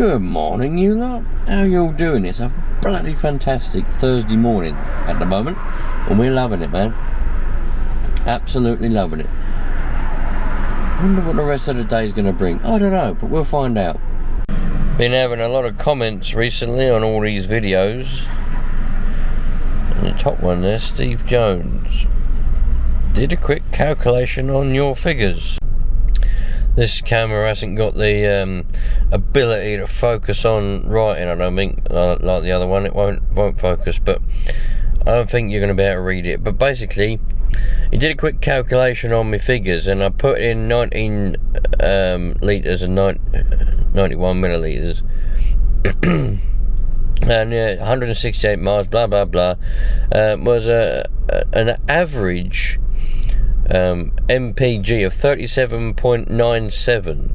Good morning, you lot. How are you all doing? It's a bloody fantastic Thursday morning at the moment, and we're loving it, man. Absolutely loving it. Wonder what the rest of the day is going to bring. I don't know, but we'll find out. Been having a lot of comments recently on all these videos. And the top one there, Steve Jones. Did a quick calculation on your figures. This camera hasn't got the ability to focus on writing, I don't think, like the other one. It won't focus, but I don't think you're going to be able to read it. But basically, he did a quick calculation on my figures, and I put in 19 litres and 91 millilitres. And 168 miles, blah blah blah, was an average MPG of 37.97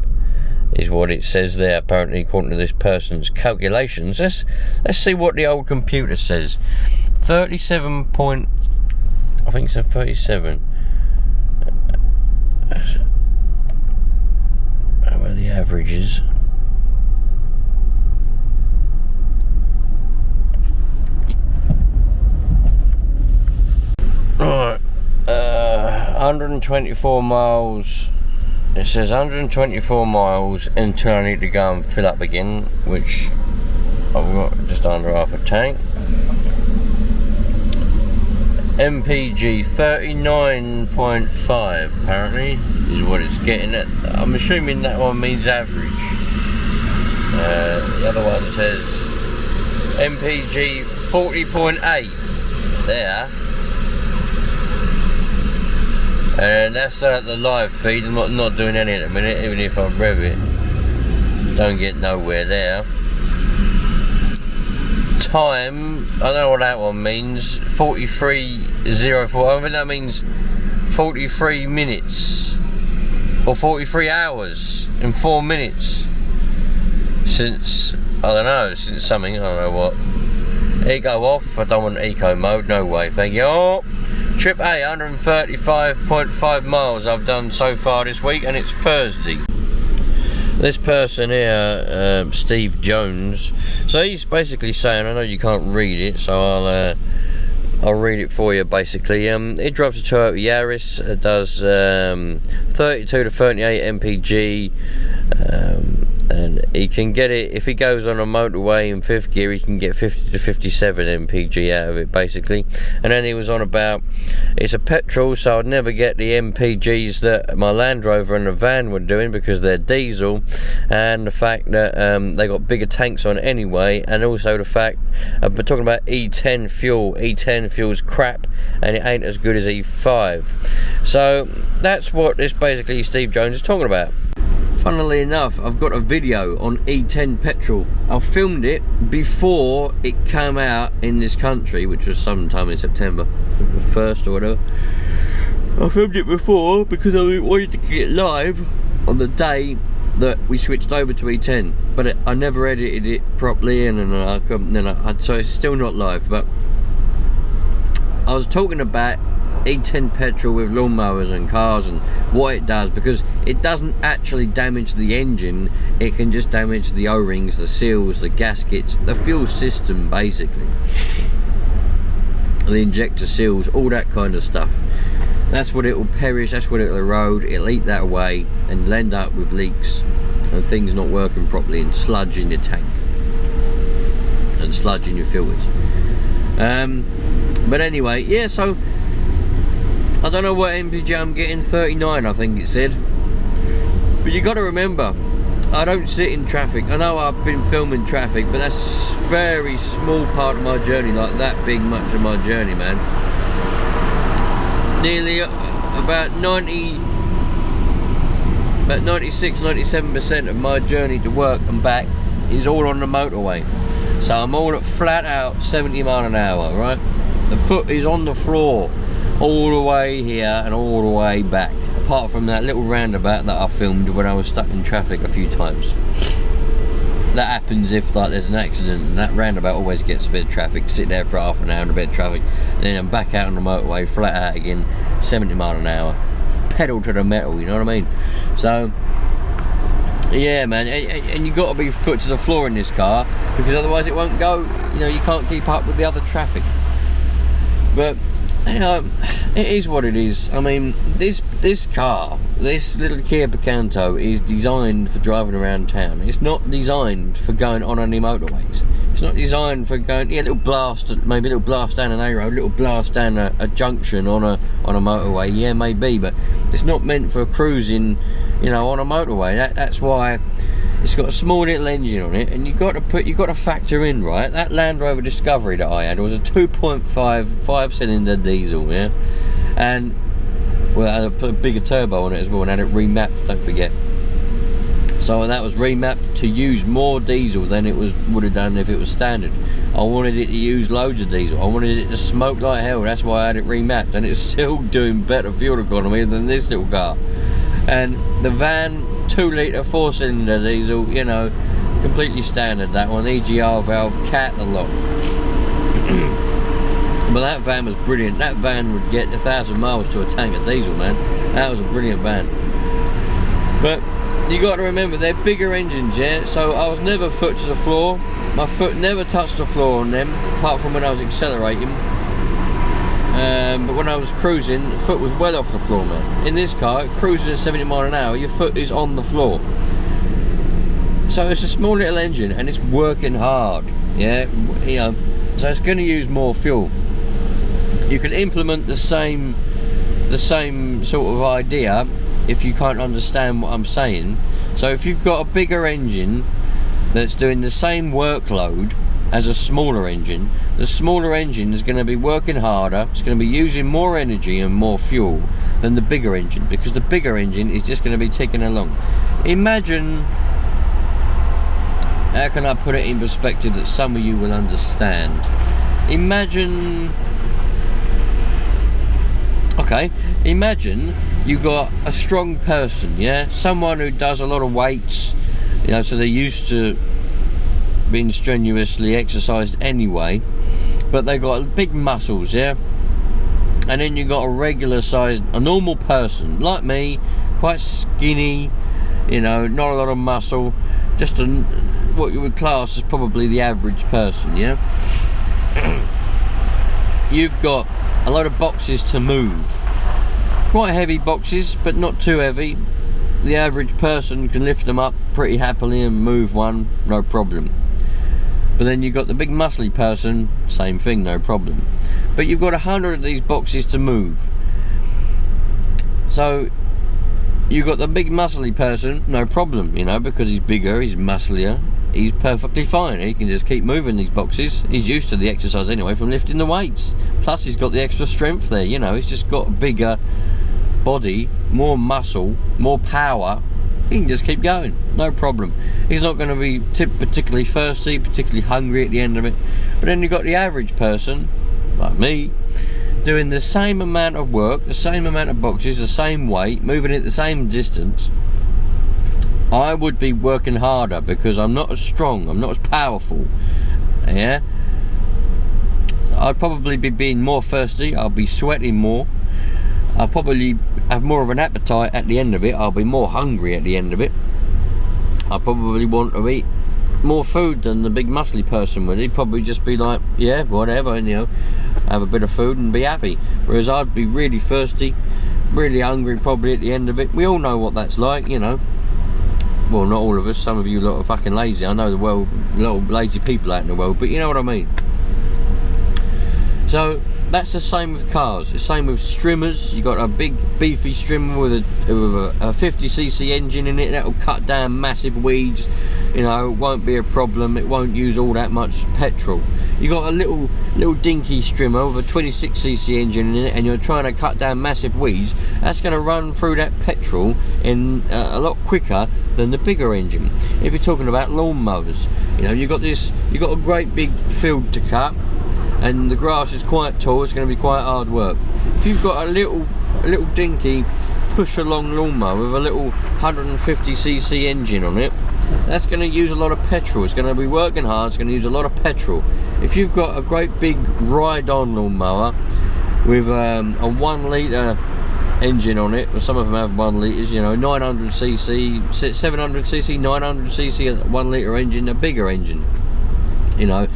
is what it says there, apparently, according to this person's calculations. Let's see what the old computer says. 37 point, I think it's a 37. Where the average is. Alright. 124 miles. It says 124 miles until I need to go and fill up again, which I've got just under half a tank. MPG 39.5 apparently is what it's getting at. I'm assuming that one means average. The other one says MPG 40.8 there. And that's the live feed. I'm not doing any at the minute, even if I rev it. Don't get nowhere there. Time, I don't know what that one means. 43.04. I think that means 43 minutes. Or 43 hours and 4 minutes. Since, I don't know, since something, I don't know what. Eco off. I don't want eco mode, no way, thank you. Oh. Trip A, 135.5 miles I've done so far this week, and it's Thursday. This person here, Steve Jones, so he's basically saying, I know you can't read it, so I'll read it for you. Basically, he drives a Toyota Yaris. It does 32 to 38 mpg, and he can get it, if he goes on a motorway in 5th gear, he can get 50 to 57 mpg out of it, basically. And then he was on about, it's a petrol, so I'd never get the mpgs that my Land Rover and the van were doing because they're diesel, and the fact that they got bigger tanks on anyway, and also the fact, but talking about E10 fuel, E10 fuel's crap and it ain't as good as E5. So that's what this basically Steve Jones is talking about. Funnily enough, I've got a video on E10 Petrol. I filmed it before it came out in this country, which was sometime in September, the 1st or whatever. I filmed it before because I wanted to get live on the day that we switched over to E10, but I never edited it properly, and so it's still not live. But I was talking about E10 Petrol with lawnmowers and cars and what it does, because it doesn't actually damage the engine, it can just damage the O-rings, the seals, the gaskets, the fuel system, basically, the injector seals, all that kind of stuff. That's what it will perish, that's what it will erode, it'll eat that away, and you'll end up with leaks and things not working properly and sludge in your tank and sludge in your filters. But anyway, yeah, so I don't know what MPG I'm getting, 39 I think it said. But you got to remember, I don't sit in traffic. I know I've been filming traffic, but that's a very small part of my journey, like that big much of my journey, man. Nearly about 96-97% of my journey to work and back is all on the motorway. So I'm all at flat out 70 mile an hour, right? The foot is on the floor all the way here and all the way back, apart from that little roundabout that I filmed when I was stuck in traffic a few times. That happens if like there's an accident, and that roundabout always gets a bit of traffic. Sit there for half an hour in a bit of traffic, and then I'm back out on the motorway, flat out again, 70 mile an hour, pedal to the metal, you know what I mean? So Yeah, man, and you got to be foot to the floor in this car, because otherwise it won't go. You know, you can't keep up with the other traffic. But you know, it is what it is. I mean, this car, this little Kia Picanto, is designed for driving around town. It's not designed for going on any motorways. It's not designed for going, yeah, a little blast, maybe a little blast down an A road, a little blast down a junction on a motorway, yeah, maybe, but it's not meant for cruising, you know, on a motorway. That's why it's got a small little engine on it, and you've got to factor in, right, that Land Rover Discovery that I had was a 2.5 5-cylinder diesel, yeah, and well, I put a bigger turbo on it as well, and had it remapped, don't forget. So that was remapped to use more diesel than it would have done if it was standard. I wanted it to use loads of diesel. I wanted it to smoke like hell. That's why I had it remapped, and it's still doing better fuel economy than this little car. And the van, 2-litre 4-cylinder diesel, you know, completely standard. That one, EGR valve, cat a lot. But that van was brilliant. That van would get 1,000 miles to a tank of diesel, man. That was a brilliant van. But you got to remember, they're bigger engines, yeah. So I was never foot to the floor. My foot never touched the floor on them, apart from when I was accelerating. But when I was cruising, the foot was well off the floor, man. In this car, cruising at 70 miles an hour, your foot is on the floor. So it's a small little engine, and it's working hard, yeah. You know, so it's going to use more fuel. You can implement the same sort of idea if you can't understand what I'm saying. So if you've got a bigger engine that's doing the same workload as a smaller engine, the smaller engine is going to be working harder, it's going to be using more energy and more fuel than the bigger engine, because the bigger engine is just going to be ticking along. Imagine, how can I put it in perspective that some of you will understand? Imagine, okay, imagine you got a strong person, yeah, someone who does a lot of weights, you know, so they're used to being strenuously exercised anyway, but they got big muscles, yeah. And then you got a regular sized, a normal person like me, quite skinny, you know, not a lot of muscle, just what you would class as probably the average person, yeah. You've got a lot of boxes to move, quite heavy boxes, but not too heavy. The average person can lift them up pretty happily and move one, no problem. But then you've got the big muscly person, same thing, no problem. But you've got 100 of these boxes to move. So you've got the big muscly person, no problem, you know, because he's bigger, he's musclier, he's perfectly fine. He can just keep moving these boxes. He's used to the exercise anyway from lifting the weights. Plus he's got the extra strength there, you know, he's just got a bigger body, more muscle, more power. He can just keep going, no problem. He's not going to be particularly thirsty, particularly hungry at the end of it. But then you've got the average person, like me, doing the same amount of work, the same amount of boxes, the same weight, moving it the same distance. I would be working harder because I'm not as strong, I'm not as powerful, yeah. I'd probably be being more thirsty, I'll be sweating more, I'll probably have more of an appetite at the end of it, I'll be more hungry at the end of it. I'll probably want to eat more food than the big muscly person would. He'd probably just be like, yeah, whatever, and, you know, have a bit of food and be happy. Whereas I'd be really thirsty, really hungry probably at the end of it. We all know what that's like, you know. Well, not all of us, some of you lot are fucking lazy. I know the world, a lot of lazy people out in the world, but you know what I mean. So that's the same with cars. The same with streamers. You got a big beefy strimmer with a 50cc engine in it that'll cut down massive weeds. You know, it won't be a problem. It won't use all that much petrol. You got a little dinky strimmer with a 26cc engine in it, and you're trying to cut down massive weeds. That's going to run through that petrol in a lot quicker than the bigger engine. If you're talking about lawnmowers, you know, you've got a great big field to cut, and the grass is quite tall. It's going to be quite hard work. If you've got a little dinky push along lawnmower with a little 150cc engine on it, that's going to use a lot of petrol. It's going to be working hard, it's going to use a lot of petrol. If you've got a great big ride-on lawnmower with a 1 litre engine on it. Some of them have 1 litres, you know, 900cc, 700cc, 900cc, 1 litre engine, a bigger engine. You know,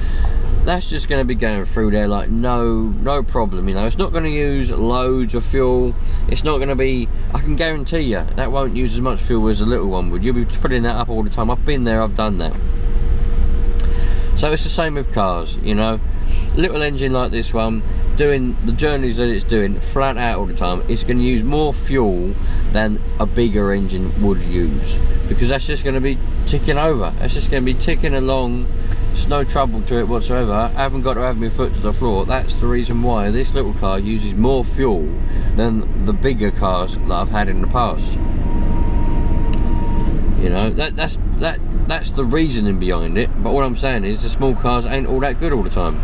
that's just going to be going through there like no problem. You know, it's not going to use loads of fuel. It's not going to be, I can guarantee you, that won't use as much fuel as a little one would. You'll be filling that up all the time. I've been there, I've done that. So it's the same with cars, you know. Little engine like this one, doing the journeys that it's doing flat out all the time, it's going to use more fuel than a bigger engine would use, because that's just going to be ticking over. That's just going to be ticking along. There's no trouble to it whatsoever. I haven't got to have my foot to the floor. That's the reason why this little car uses more fuel than the bigger cars that I've had in the past. You know, that's the reasoning behind it. But what I'm saying is the small cars ain't all that good all the time.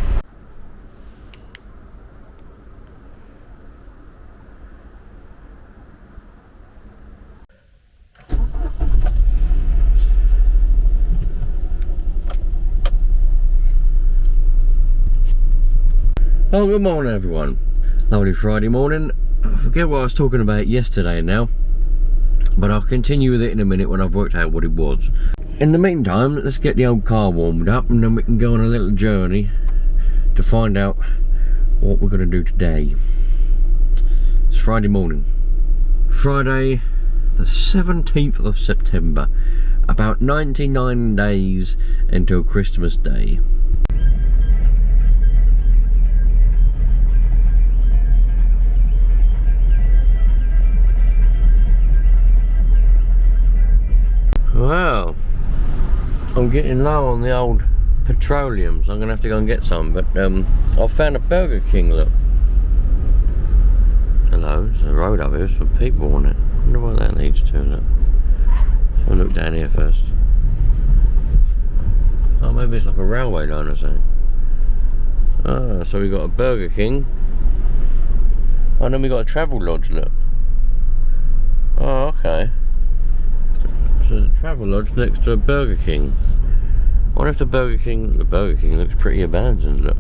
Oh, good morning everyone. Lovely Friday morning. I forget what I was talking about yesterday now, but I'll continue with it in a minute when I've worked out what it was. In the meantime, let's get the old car warmed up and then we can go on a little journey to find out what we're going to do today. It's Friday morning. Friday the 17th of September. About 99 days until Christmas Day. Wow, I'm getting low on the old petroleum, so I'm gonna have to go and get some. But I found a Burger King. Look, hello, there's a road up here, some people on it. I wonder what that leads to. Look, so I'll look down here first. Oh, maybe it's like a railway line or something. Ah, so we got a Burger King. Oh, and then we got a travel lodge. Look. Oh, okay. There's a travel lodge next to a Burger King. I wonder if the Burger King looks pretty abandoned. Look,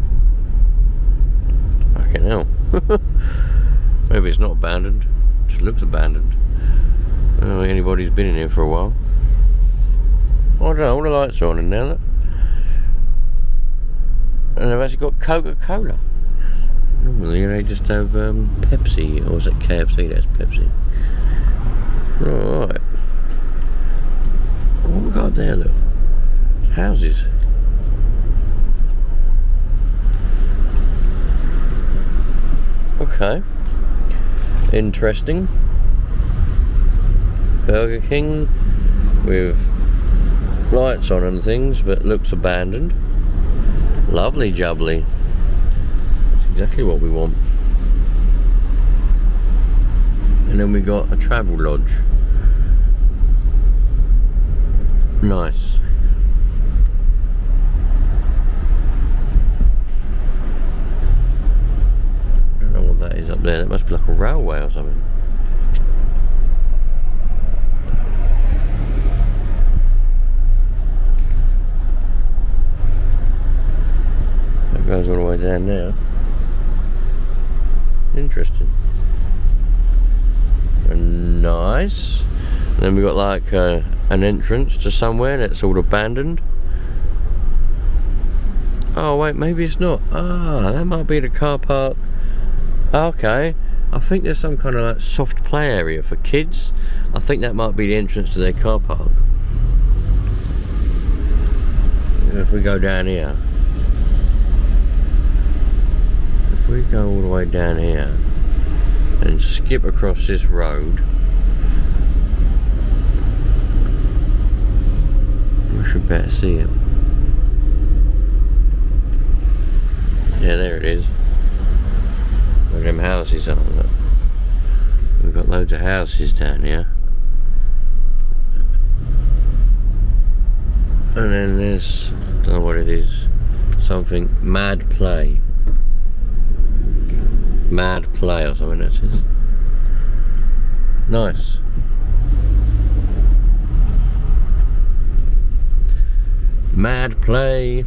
fucking hell. Maybe it's not abandoned, it just looks abandoned. I don't think anybody's been in here for a while. I don't know, all the lights are on in there. Look, and they've actually got Coca-Cola. Normally they just have Pepsi, or is it KFC? That's Pepsi. Alright. What we got there, look? Houses. Okay. Interesting. Burger King with lights on and things, but looks abandoned. Lovely jubbly. That's exactly what we want. And then we got a travel lodge. Nice. I don't know what that is up there. That must be like a railway or something. That goes all the way down there. Interesting. And nice. And then we got like an entrance to somewhere that's all abandoned. Oh wait, maybe it's not. Ah, that might be the car park. Okay, I think there's some kind of like soft play area for kids. I think that might be the entrance to their car park. If we go down here, if we go all the way down here and skip across this road, we should better see it. Yeah, there it is. Where them houses are. Look. We've got loads of houses down here. And then there's, I don't know what it is, something, Mad Play. Mad Play or something that says. Nice. Mad Play.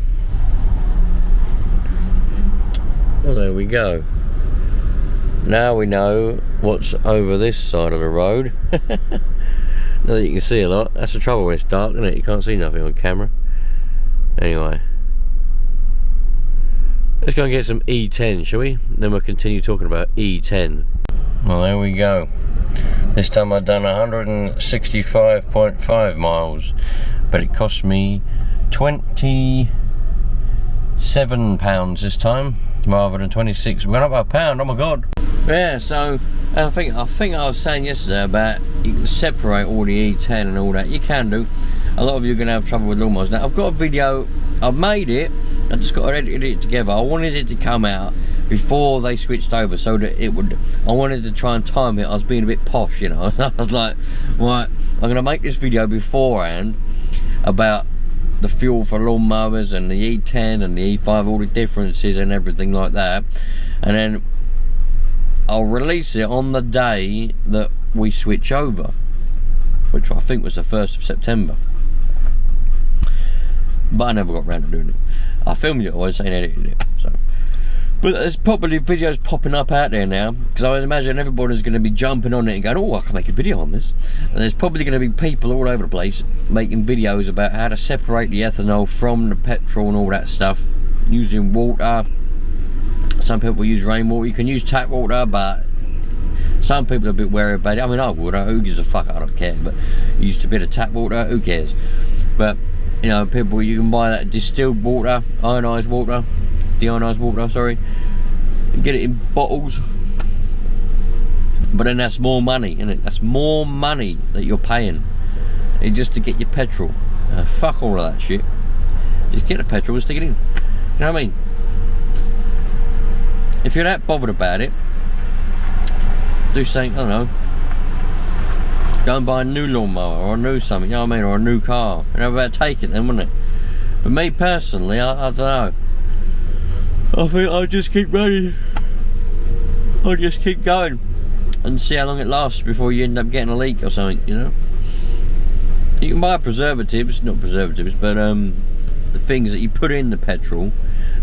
Well, there we go. Now we know what's over this side of the road. Now that you can see a lot. That's the trouble when it's dark, isn't it? You can't see nothing on camera. Anyway, let's go and get some E10, shall we? Then we'll continue talking about E10. Well, there we go. This time I've done 165.5 miles, but it cost me £27 this time rather than 26. We went up by £1. Oh my god! Yeah, so I think I was saying yesterday about you can separate all the E10 and all that. You can do. A lot of you are going to have trouble with lawnmowers. Now I've got a video. I've made it. I just got to edit it together. I wanted it to come out before they switched over, so that it would. I wanted to try and time it. I was being a bit posh, you know. I was like, right, I'm going to make this video beforehand about the fuel for lawnmowers and the E10 and the E5, all the differences and everything like that, and then I'll release it on the day that we switch over, which I think was the 1st of September. But I never got around to doing it. I filmed it, I was saying edited it. So, but there's probably videos popping up out there now, because I would imagine everybody's going to be jumping on it and going, oh, I can make a video on this. And there's probably going to be people all over the place making videos about how to separate the ethanol from the petrol and all that stuff, using water. Some people use rainwater. You can use tap water, but some people are a bit wary about it. I mean, I would. Who gives a fuck? I don't care. But used a bit of tap water. Who cares? But you know, people, you can buy that distilled water, deionized water. Sorry, and get it in bottles. But then that's more money, isn't it? That's more money that you're paying just to get your petrol. Fuck all of that shit. Just get the petrol and stick it in. You know what I mean? If you're that bothered about it, do something, I don't know, go and buy a new lawnmower or a new something, you know what I mean, or a new car. You know, about take it then, wouldn't it? But me personally, I don't know. I think I'll just keep running. I'll just keep going and see how long it lasts before you end up getting a leak or something, you know. You can buy preservatives, not preservatives, but the things that you put in the petrol,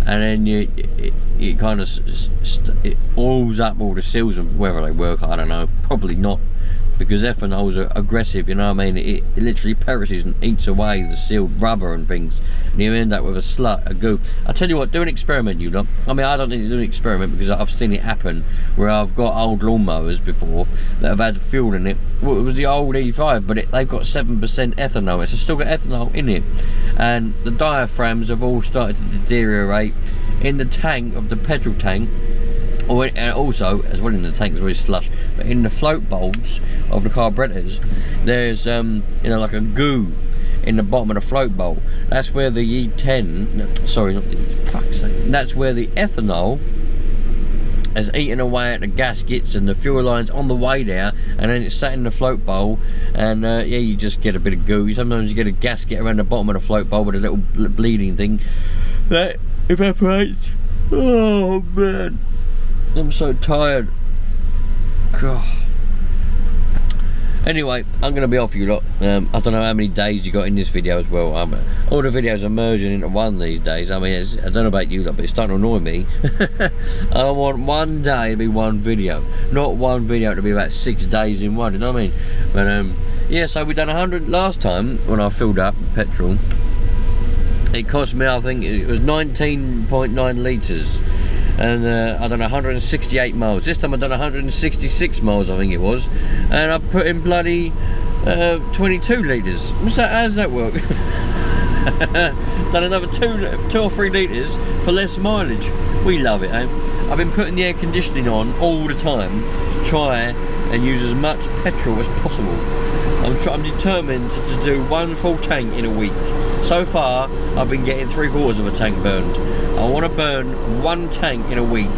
and then it kind of it oils up all the seals, and whether they work, I don't know. Probably not, because ethanol's are aggressive, you know what I mean. It literally perishes and eats away the sealed rubber and things, and you end up with a goo. I tell you what, do an experiment, you lot. I mean, I don't need to do an experiment because I've seen it happen where I've got old lawnmowers before that have had fuel in it. Well, it was the old E5, but they've got 7% ethanol. It's still got ethanol in it, and the diaphragms have all started to deteriorate in the tank of the petrol tank. And also, as well in the tank, as well as slush, but in the float bowls of the carburetors, there's you know, like a goo in the bottom of the float bowl. That's where the E10, sorry, not the, fuck's sake, that's where the ethanol has eaten away at the gaskets and the fuel lines on the way there, and then it's sat in the float bowl, and yeah, you just get a bit of goo. Sometimes you get a gasket around the bottom of the float bowl with a little bleeding thing that evaporates. Oh man, I'm so tired. God. Anyway, I'm going to be off you lot. I don't know how many days you got in this video as well. All the videos are merging into one these days. I mean, I don't know about you lot, but it's starting to annoy me. I want one day to be one video, not one video to be about 6 days in one, you know what I mean? But yeah, so we done 100 last time when I filled up petrol. It cost me, I think it was 19.9 litres. And I done 168 miles. This time I done 166 miles, I think it was, and I put in bloody 22 litres. How does that work? Done another 2 or 3 litres for less mileage. We love it, eh? I've been putting the air conditioning on all the time to try and use as much petrol as possible. I'm determined to do 1 full tank in a week. So far, I've been getting 3/4 of a tank burned. I want to burn 1 tank in a week.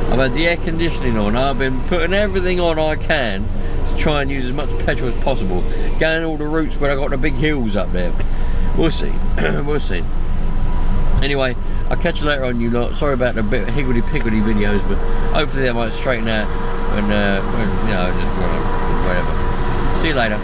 I've had the air conditioning on. I've been putting everything on I can to try and use as much petrol as possible. Going all the routes where I got the big hills up there. We'll see. We'll see. Anyway, I'll catch you later on, you lot. Sorry about the bit higgledy-piggledy videos, but hopefully they might straighten out when you know, just whatever. See you later.